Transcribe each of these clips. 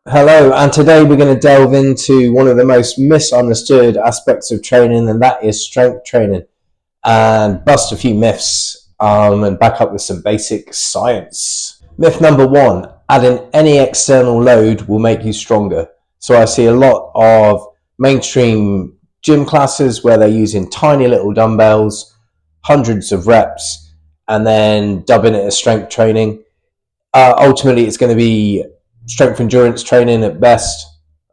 Hello, and today we're going to delve into one of the most misunderstood aspects of training, and that is strength training, and bust a few myths and back up with some basic science. Myth number one, adding any external load will make you stronger. So I see a lot of mainstream gym classes where they're using tiny little dumbbells, hundreds of reps, and then dubbing it as strength training. Ultimately, it's going to be strength endurance training at best.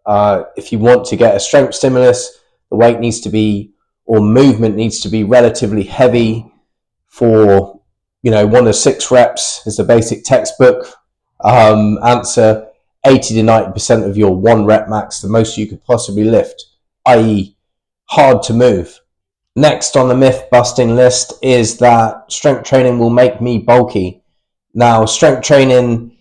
If you want to get a strength stimulus, the weight needs to be, or movement needs to be relatively heavy for, 1 to 6 reps is the basic textbook answer. 80 to 90% of your 1 rep max, the most you could possibly lift, i.e. hard to move. Next on the myth busting list is that strength training will make me bulky. Now, strength training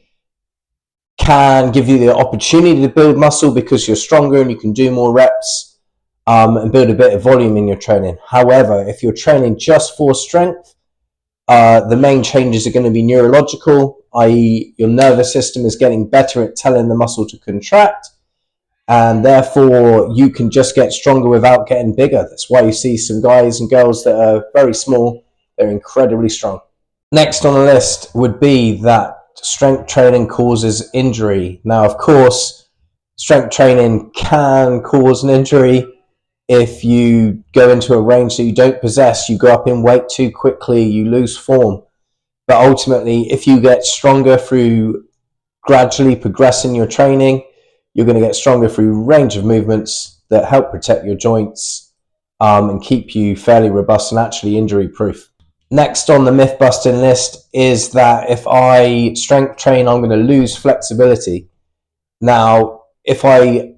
can give you the opportunity to build muscle because you're stronger and you can do more reps and build a bit of volume in your training. However, if you're training just for strength, the main changes are going to be neurological, i.e. your nervous system is getting better at telling the muscle to contract, and therefore you can just get stronger without getting bigger. That's why you see some guys and girls that are very small, they're incredibly strong. Next on the list would be that strength training causes injury. Now, of course, strength training can cause an injury if you go into a range that you don't possess, you go up in weight too quickly, you lose form. But ultimately, if you get stronger through gradually progressing your training, you're going to get stronger through range of movements that help protect your joints and keep you fairly robust and actually injury proof. Next on the myth busting list is that if I strength train, I'm going to lose flexibility. Now, if I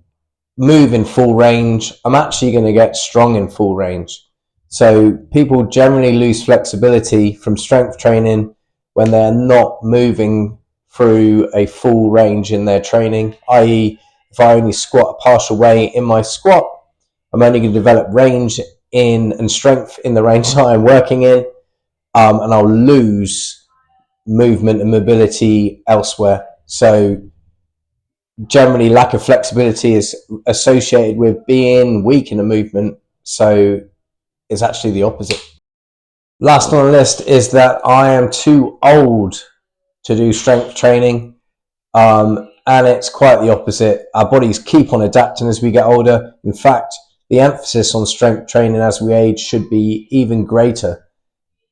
move in full range, I'm actually going to get strong in full range. So people generally lose flexibility from strength training when they're not moving through a full range in their training, i.e. if I only squat a partial way in my squat, I'm only going to develop range in and strength in the range that I'm working in, and I'll lose movement and mobility elsewhere. So generally, lack of flexibility is associated with being weak in a movement, so it's actually the opposite. Last on the list is that I am too old to do strength training, and it's quite the opposite. Our bodies keep on adapting as we get older. In fact, the emphasis on strength training as we age should be even greater,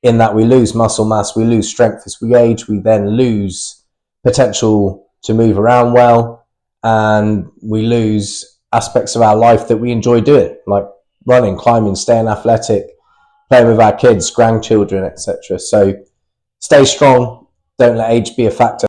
in that we lose muscle mass, we lose strength as we age, we then lose potential to move around well, and we lose aspects of our life that we enjoy doing, like running, climbing, staying athletic, playing with our kids, grandchildren, etc. So stay strong, don't let age be a factor.